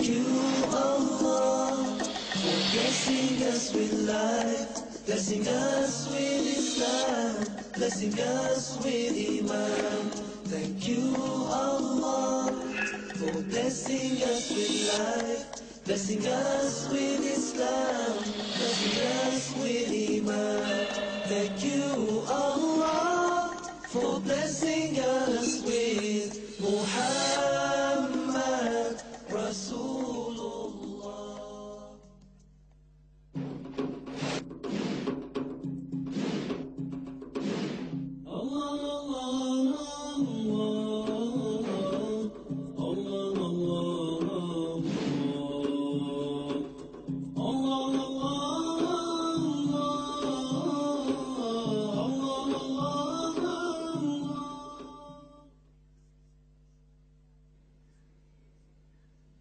you, Allah, for blessing us with life, blessing us with Islam, blessing us with Iman. Thank you, Allah, for blessing us with life, blessing us with Islam, blessing us with Iman. Thank you, Allah, for blessing us with Muhammad Rasulullah.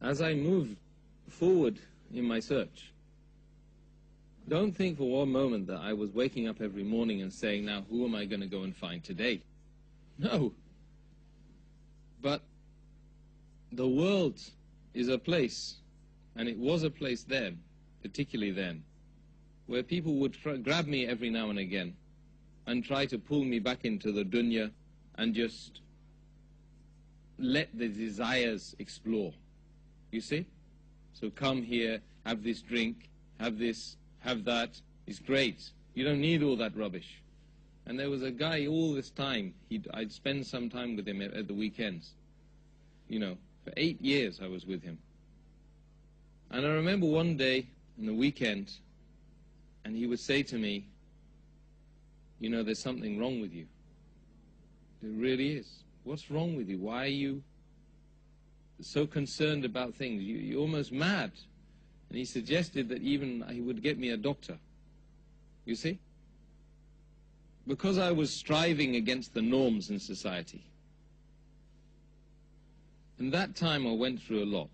As I move forward in my search, don't think for one moment that I was waking up every morning and saying, now who am I going to go and find today? No. But the world is a place, and it was a place then, particularly then, where people would grab me every now and again and try to pull me back into the dunya and just let the desires explore. You see? So come here, have this drink, have this, have that. It's great. You don't need all that rubbish. And there was a guy all this time, I'd spend some time with him at the weekends. You know, for 8 years I was with him. And I remember one day in the weekend, and he would say to me, you know, there's something wrong with you. There really is. What's wrong with you? Why are you so concerned about things? You're almost mad. And he suggested that even he would get me a doctor. You see? Because I was striving against the norms in society. And that time I went through a lot.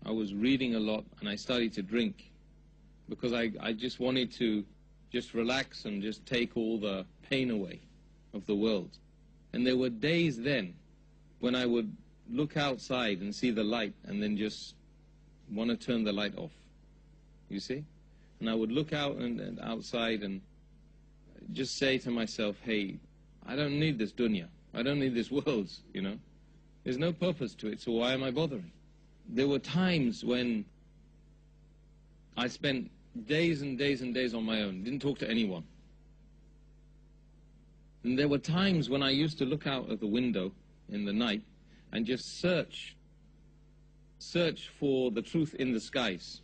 I was reading a lot, and I started to drink because I just wanted to just relax and just take all the pain away of the world. And there were days then when I would look outside and see the light and then just want to turn the light off. You see? And I would look out and outside and just say to myself, hey, I don't need this dunya. I don't need this world, you know. There's no purpose to it, so why am I bothering? There were times when I spent days and days and days on my own, didn't talk to anyone. And there were times when I used to look out of the window in the night and just search for the truth in the skies.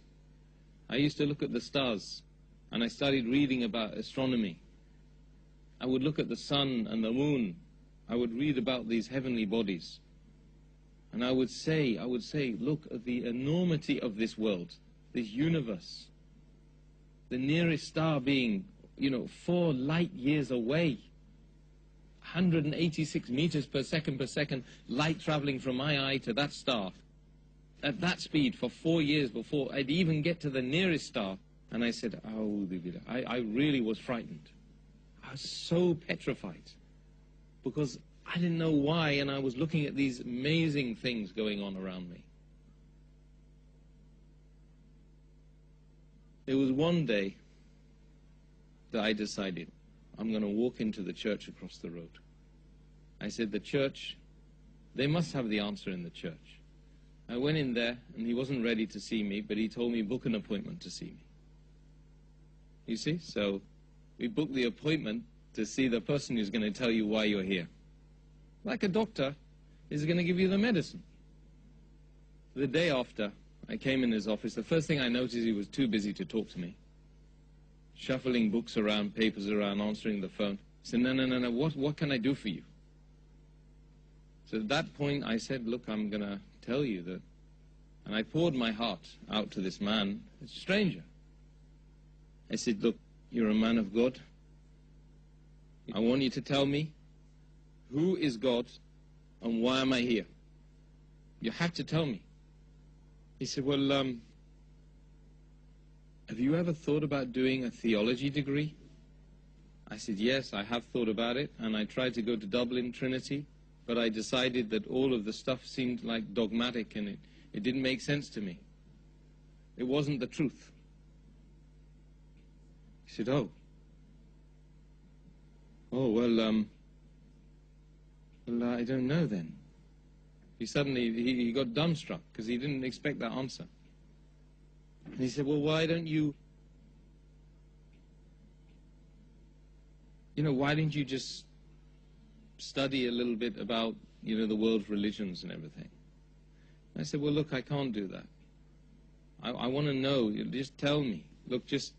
I used to look at the stars, and I started reading about astronomy. I would look at the sun and the moon. I would read about these heavenly bodies. And I would say, look at the enormity of this world, this universe. The nearest star being, 4 light years away. 186 meters per second, light traveling from my eye to that star. At that speed for 4 years before I'd even get to the nearest star. And I said, I really was frightened. I was so petrified. Because I didn't know why, and I was looking at these amazing things going on around me. There was one day that I decided, I'm going to walk into the church across the road. I said, the church, they must have the answer in the church. I went in there, and he wasn't ready to see me, but he told me, book an appointment to see me. You see? So we booked the appointment to see the person who's going to tell you why you're here. Like a doctor is going to give you the medicine. The day after, I came in his office. The first thing I noticed, he was too busy to talk to me. Shuffling books around, papers around, answering the phone. I said, no, what can I do for you? So at that point I said, look, I'm going to tell you that. And I poured my heart out to this man, a stranger. I said, look, you're a man of God. I want you to tell me, who is God and why am I here? You have to tell me. He said, well, have you ever thought about doing a theology degree? I said, yes, I have thought about it, and I tried to go to Dublin, Trinity, but I decided that all of the stuff seemed like dogmatic and it didn't make sense to me. It wasn't the truth. He said, oh, well, I don't know then. He got dumbstruck because he didn't expect that answer. And he said, well, why don't you, why didn't you just study a little bit about, the world's religions and everything? And I said, well, look, I can't do that. I want to know, just tell me. Look, just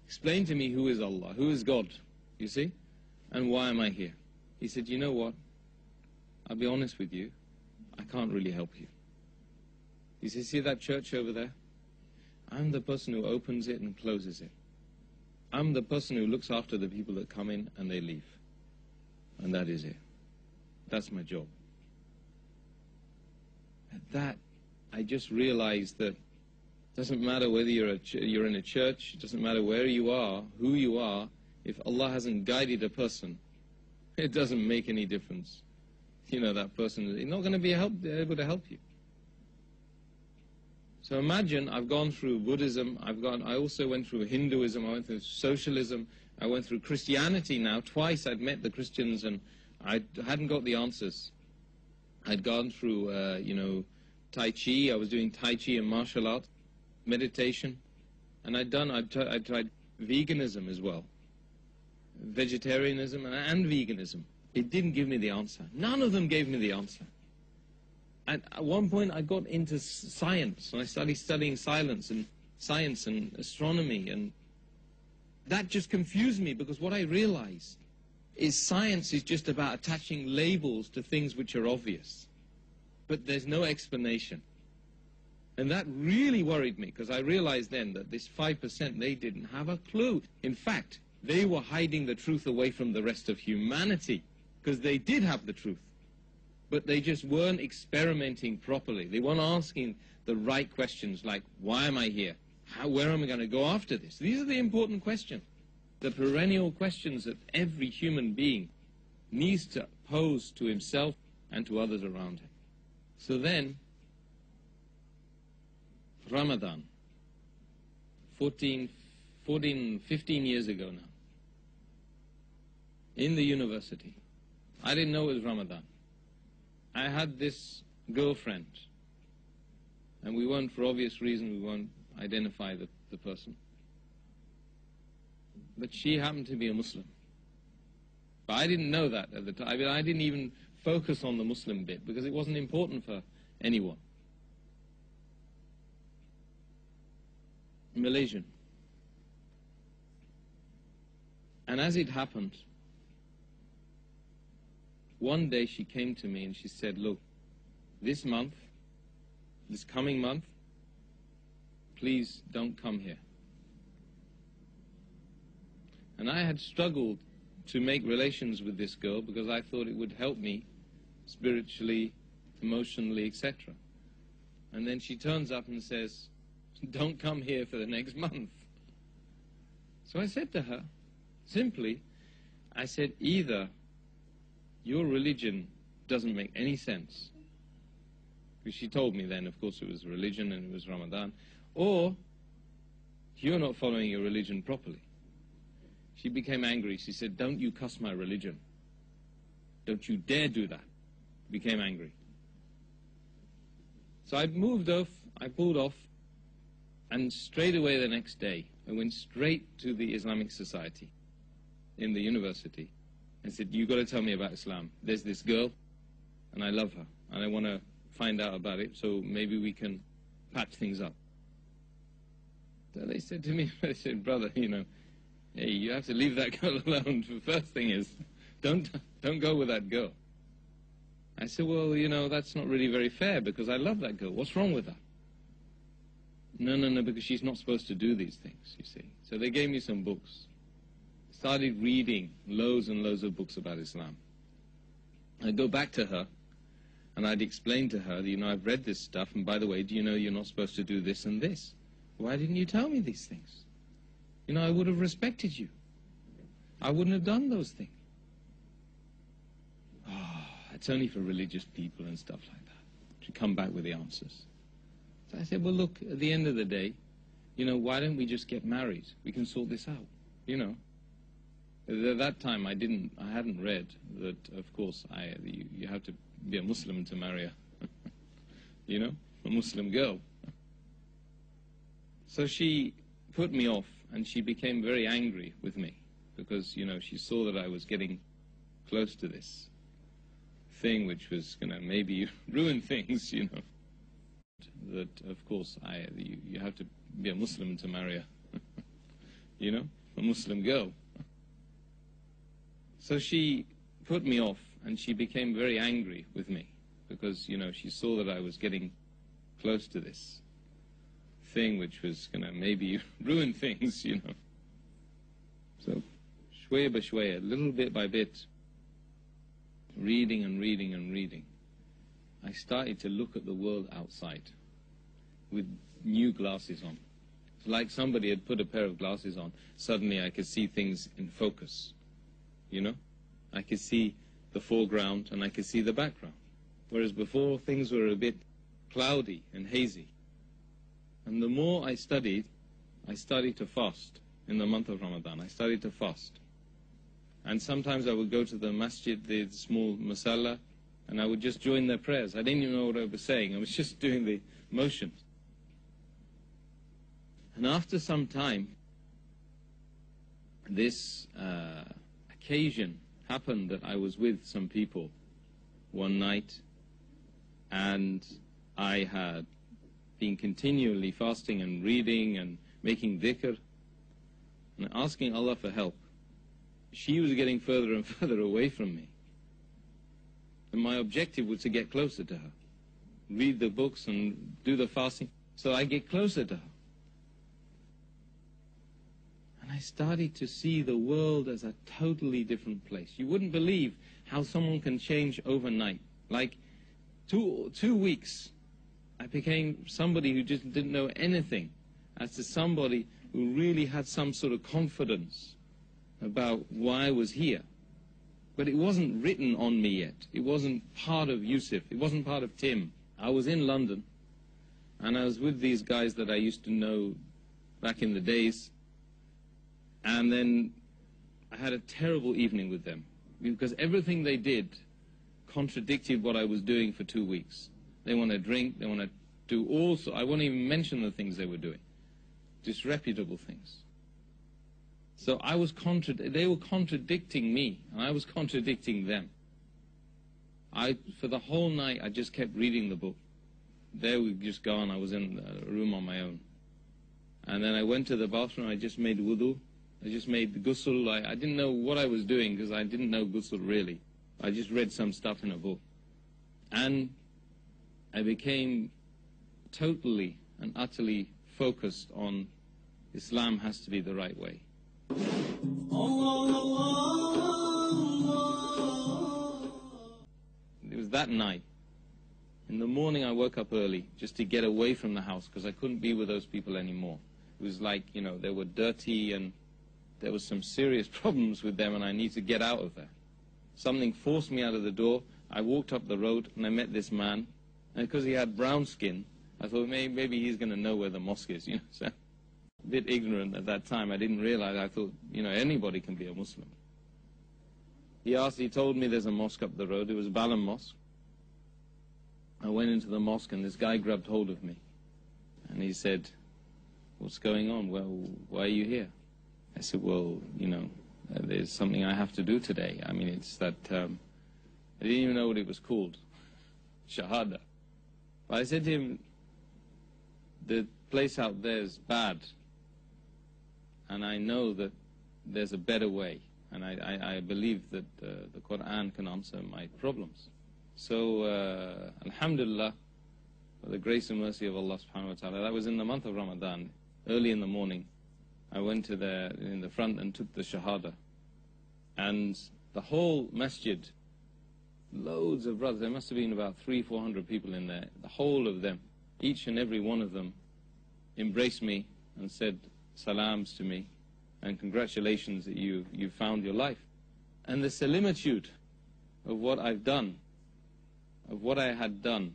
explain to me who is Allah, who is God, you see, and why am I here? He said, you know what, I'll be honest with you, I can't really help you. He said, see that church over there? I'm the person who opens it and closes it. I'm the person who looks after the people that come in and they leave. And that is it. That's my job. At that, I just realized that it doesn't matter whether you're in a church, it doesn't matter where you are, who you are, if Allah hasn't guided a person, it doesn't make any difference. That person is not going to be able to help you. So imagine, I've gone through Buddhism, I also went through Hinduism, I went through socialism, I went through Christianity now. Twice I'd met the Christians and I hadn't got the answers. I'd gone through, Tai Chi, I was doing Tai Chi and martial arts, meditation, and I'd tried veganism as well. Vegetarianism and veganism. It didn't give me the answer. None of them gave me the answer. And at one point I got into science, and I started studying science and astronomy, and that just confused me, because what I realized is science is just about attaching labels to things which are obvious. But there's no explanation. And that really worried me, because I realized then that this 5%, they didn't have a clue. In fact, they were hiding the truth away from the rest of humanity, because they did have the truth. But they just weren't experimenting properly. They weren't asking the right questions like, why am I here? Where am I going to go after this? These are the important questions, the perennial questions that every human being needs to pose to himself and to others around him. So then, Ramadan, 15 years ago now, in the university, I didn't know it was Ramadan. I had this girlfriend, and we weren't, for obvious reasons, we won't identify the person. But she happened to be a Muslim. But I didn't know that at the time. I mean, I didn't even focus on the Muslim bit, because it wasn't important for anyone. Malaysian. And as it happened, one day she came to me and she said, look, this coming month, please don't come here. And I had struggled to make relations with this girl because I thought it would help me spiritually, emotionally, etc. And then she turns up and says, don't come here for the next month. So I said to her, simply, I said, either your religion doesn't make any sense, because she told me then, of course, it was religion and it was Ramadan, or you're not following your religion properly. She became angry. She said, don't you cuss my religion. Don't you dare do that. Became angry. So I moved off, I pulled off, and straight away the next day, I went straight to the Islamic Society in the university and said, you've got to tell me about Islam. There's this girl, and I love her, and I want to find out about it, so maybe we can patch things up. So they said to me, they said, brother, hey, you have to leave that girl alone. The first thing is, don't go with that girl. I said, well, that's not really very fair, because I love that girl. What's wrong with that? No, because she's not supposed to do these things, you see. So they gave me some books. Started reading loads and loads of books about Islam. I'd go back to her, and I'd explain to her, I've read this stuff, and by the way, do you know you're not supposed to do this and this? Why didn't you tell me these things? I would have respected you. I wouldn't have done those things. It's only for religious people and stuff like that to come back with the answers. So I said, well, look, at the end of the day, why don't we just get married? We can sort this out, At that time, I hadn't read that, of course, you have to be a Muslim to marry a Muslim girl. So she put me off, and she became very angry with me, because, she saw that I was getting close to this thing which was going to maybe ruin things, That, of course, you have to be a Muslim to marry a Muslim girl. So she put me off, and she became very angry with me, because, she saw that I was getting close to this thing which was going to maybe ruin things, So, shway ba shway, little bit by bit, reading and reading and reading, I started to look at the world outside with new glasses on. It's like somebody had put a pair of glasses on. Suddenly I could see things in focus, I could see the foreground and I could see the background. Whereas before, things were a bit cloudy and hazy. And the more I studied to fast in the month of Ramadan. I started to fast. And sometimes I would go to the masjid, the small masala, and I would just join their prayers. I didn't even know what I was saying. I was just doing the motions. And after some time, this occasion happened that I was with some people one night, and I had been continually fasting and reading and making dhikr and asking Allah for help. She was getting further and further away from me. And my objective was to get closer to her, read the books and do the fasting, so I get closer to her. And I started to see the world as a totally different place. You wouldn't believe how someone can change overnight. Like two weeks, I became somebody who just didn't know anything, as to somebody who really had some sort of confidence about why I was here. But it wasn't written on me yet. It wasn't part of Yusuf. It wasn't part of Tim. I was in London, and I was with these guys that I used to know back in the days. And then I had a terrible evening with them, because everything they did contradicted what I was doing for 2 weeks. They want to drink, they want to do all sorts. I won't even mention the things they were doing. Disreputable things. So they were contradicting me, and I was contradicting them. For the whole night, I just kept reading the book. They were just gone. I was in a room on my own. And then I went to the bathroom. I just made wudu. I just made the ghusl. I didn't know what I was doing, because I didn't know ghusl really. I just read some stuff in a book. And I became totally and utterly focused on Islam has to be the right way. It was that night. In the morning I woke up early just to get away from the house, because I couldn't be with those people anymore. It was like, they were dirty, and there was some serious problems with them, and I need to get out of there. Something forced me out of the door. I walked up the road and I met this man, and because he had brown skin, I thought maybe he's going to know where the mosque is, So, a bit ignorant at that time. I didn't realize. I thought, anybody can be a Muslim. He told me there's a mosque up the road. It was Balam Mosque. I went into the mosque, and this guy grabbed hold of me, and he said, "What's going on? Well, why are you here?" I said, "Well, there's something I have to do today. I mean, it's that, I didn't even know what it was called, Shahada. But I said to him, the place out there is bad, and I know that there's a better way, and I believe that the Quran can answer my problems. So, alhamdulillah, for the grace and mercy of Allah subhanahu wa ta'ala, that was in the month of Ramadan, early in the morning. I went to in the front and took the Shahada. And the whole masjid, loads of brothers, there must have been about 300-400 people in there, the whole of them, each and every one of them embraced me and said salams to me, and congratulations that you found your life. And the similitude of what I've done, of what I had done,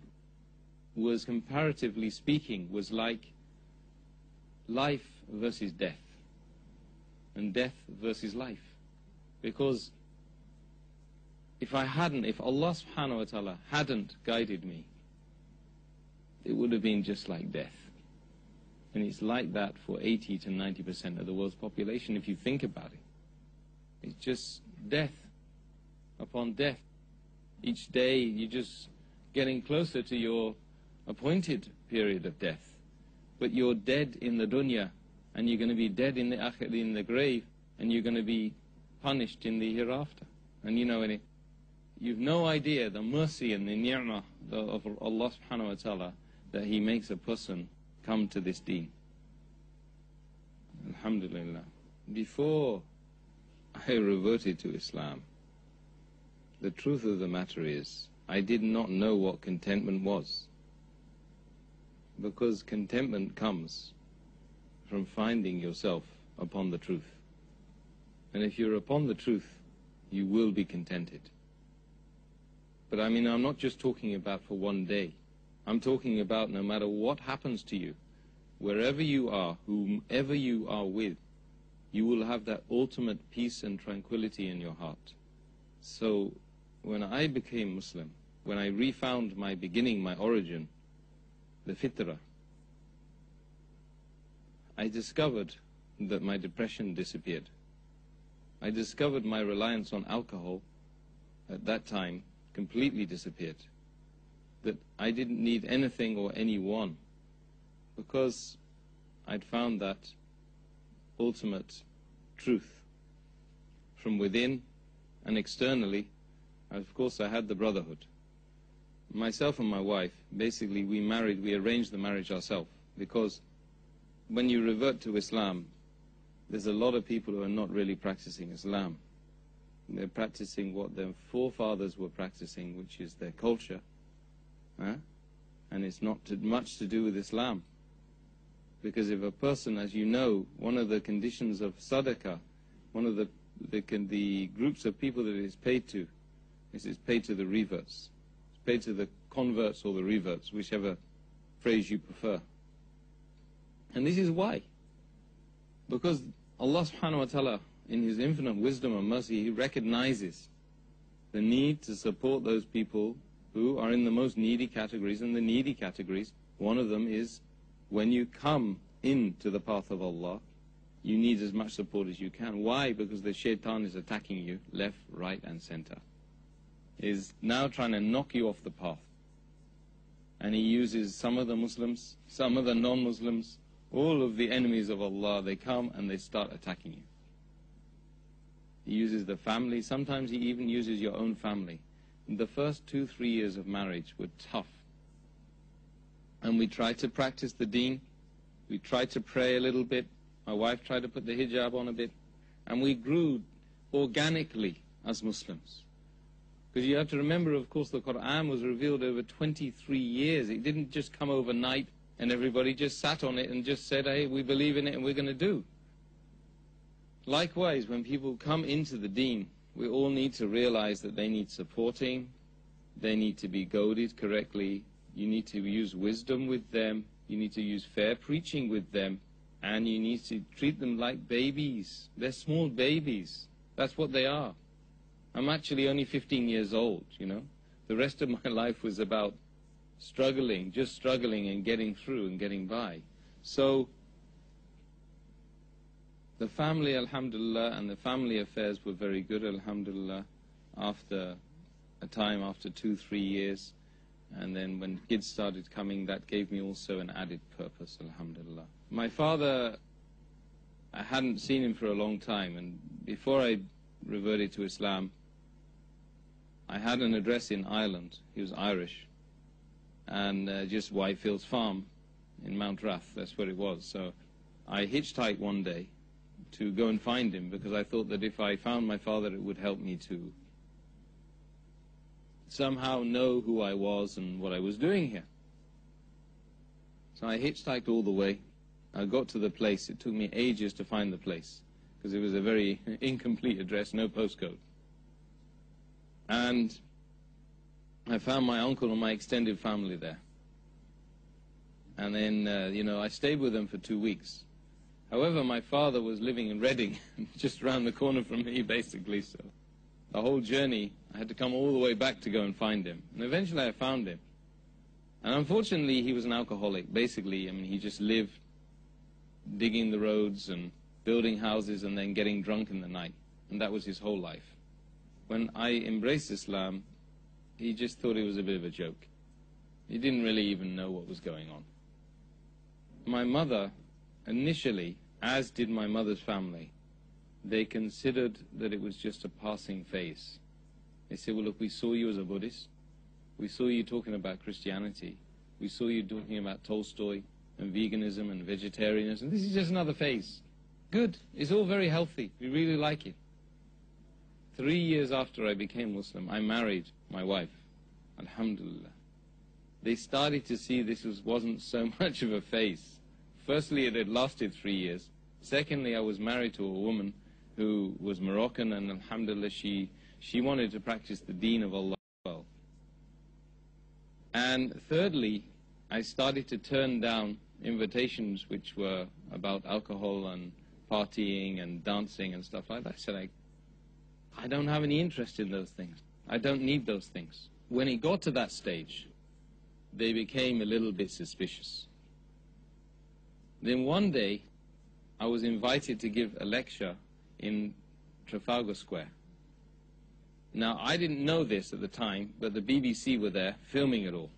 was, comparatively speaking, was like life versus death, and death versus life. Because if Allah subhanahu wa ta'ala hadn't guided me, it would have been just like death. And it's like that for 80 to 90% of the world's population, if you think about it. It's just death upon death. Each day you're just getting closer to your appointed period of death. But you're dead in the dunya, and you're going to be dead in the grave, and you're going to be punished in the hereafter. And you've no idea the mercy and the ni'mah of Allah subhanahu wa ta'ala, that He makes a person come to this deen. Alhamdulillah. Before I reverted to Islam, the truth of the matter is, I did not know what contentment was. Because contentment comes from finding yourself upon the truth. And if you're upon the truth, you will be contented. But I'm not just talking about for one day. I'm talking about no matter what happens to you, wherever you are, whomever you are with, you will have that ultimate peace and tranquility in your heart. So when I became Muslim, when I refound my beginning, my origin, the fitrah, I discovered that my depression disappeared. I discovered my reliance on alcohol at that time completely disappeared. That I didn't need anything or anyone, because I'd found that ultimate truth from within and externally. Of course, I had the brotherhood. Myself and my wife, basically we arranged the marriage ourselves, because when you revert to Islam, there's a lot of people who are not really practicing Islam. They're practicing what their forefathers were practicing, which is their culture. And it's not much to do with Islam. Because if a person, as you know, one of the conditions of sadaqah, one of the groups of people that it is paid to, is it's paid to the reverts. It's paid to the converts or the reverts, whichever phrase you prefer. And this is why. Because Allah subhanahu wa ta'ala, in His infinite wisdom and mercy, He recognizes the need to support those people who are in the most needy categories. And the needy categories, one of them is, when you come into the path of Allah, you need as much support as you can. Why? Because the shaitan is attacking you left, right and center. Is now trying to knock you off the path. And he uses some of the Muslims, some of the non-Muslims, all of the enemies of Allah. They come and they start attacking you. He uses the family. Sometimes he even uses your own family. The first 2-3 years of marriage were tough. And we tried to practice the deen. We tried to pray a little bit. My wife tried to put the hijab on a bit. And we grew organically as Muslims. Because you have to remember, of course, the Quran was revealed over 23 years. It didn't just come overnight and everybody just sat on it and just said, hey, we believe in it and we're going to do. Likewise, when people come into the deen, we all need to realize that they need supporting, they need to be goaded correctly, you need to use wisdom with them, you need to use fair preaching with them, and you need to treat them like babies. They're small babies. That's what they are. I'm actually only 15 years old, The rest of my life was about struggling, just struggling and getting through and getting by. So the family, alhamdulillah, and the family affairs were very good, alhamdulillah, after a time, after 2-3 years. And then when kids started coming, that gave me also an added purpose, alhamdulillah. My father, I hadn't seen him for a long time, and before I reverted to Islam, I had an address in Ireland. He was Irish, and just Whitefields Farm in Mount Rath, that's where it was. So I hitchhiked one day to go and find him, because I thought that if I found my father, it would help me to somehow know who I was and what I was doing here. So I hitchhiked all the way. I got to the place. It took me ages to find the place, because it was a very incomplete address, no postcode. And I found my uncle and my extended family there. And then, I stayed with them for 2 weeks. However, my father was living in Reading, just around the corner from me, basically, so the whole journey, I had to come all the way back to go and find him. And eventually I found him. And unfortunately, he was an alcoholic. Basically, I mean, he just lived digging the roads and building houses and then getting drunk in the night. And that was his whole life. When I embraced Islam, he just thought it was a bit of a joke. He didn't really even know what was going on. My mother, initially, as did my mother's family, they considered that it was just a passing phase. They said, well, look, we saw you as a Buddhist. We saw you talking about Christianity. We saw you talking about Tolstoy and veganism and vegetarianism. This is just another phase. Good. It's all very healthy. We really like it. 3 years after I became Muslim, I married my wife. Alhamdulillah. They started to see this wasn't so much of a phase. Firstly, it had lasted 3 years. Secondly, I was married to a woman who was Moroccan, and alhamdulillah, she wanted to practice the deen of Allah well. And thirdly, I started to turn down invitations which were about alcohol and partying and dancing and stuff like that. I said, I don't have any interest in those things. I don't need those things. When it got to that stage, they became a little bit suspicious. Then one day, I was invited to give a lecture in Trafalgar Square. Now, I didn't know this at the time, but the BBC were there filming it all.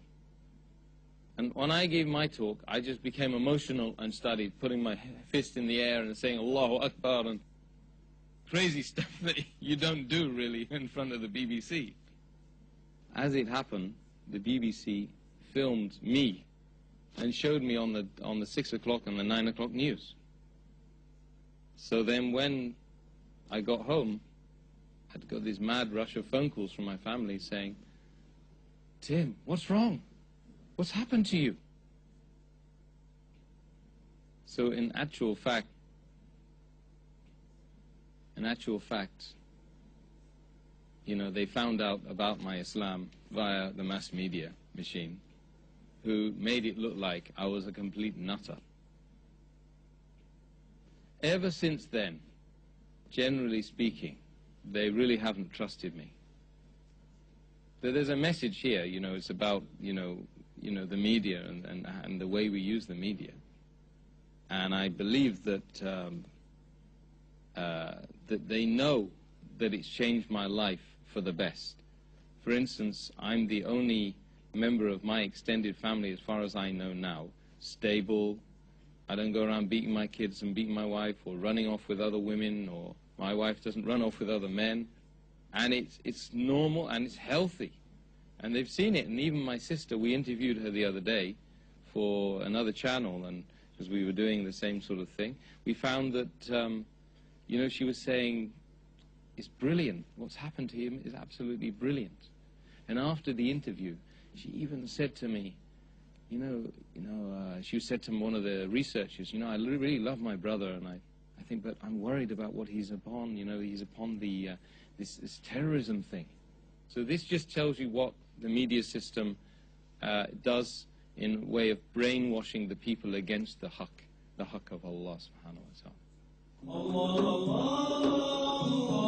And when I gave my talk, I just became emotional and started putting my fist in the air and saying Allahu Akbar and crazy stuff that you don't do really in front of the BBC. As it happened, the BBC filmed me and showed me on the 6 o'clock and the 9 o'clock news. So then when I got home, I'd got this mad rush of phone calls from my family saying, Tim, what's wrong? What's happened to you? So in actual fact, you know, they found out about my Islam via the mass media machine, who made it look like I was a complete nutter. Ever since then, generally speaking, they really haven't trusted me. There's a message here, you know, it's about, you know, the media and the way we use the media. And I believe that that they know that it's changed my life for the best. For instance, I'm the only member of my extended family, as far as I know now, stable. I don't go around beating my kids and beating my wife or running off with other women, or my wife doesn't run off with other men. And it's normal and it's healthy. And they've seen it. And even my sister, we interviewed her the other day for another channel, and because we were doing the same sort of thing, we found that, you know, she was saying, it's brilliant. What's happened to him is absolutely brilliant. And after the interview, she even said to me, she said to one of the researchers, you know, I really love my brother, and I think, but I'm worried about what he's upon. You know, he's upon the this terrorism thing. So this just tells you what the media system does in way of brainwashing the people against the haqq of Allah subhanahu wa ta'ala.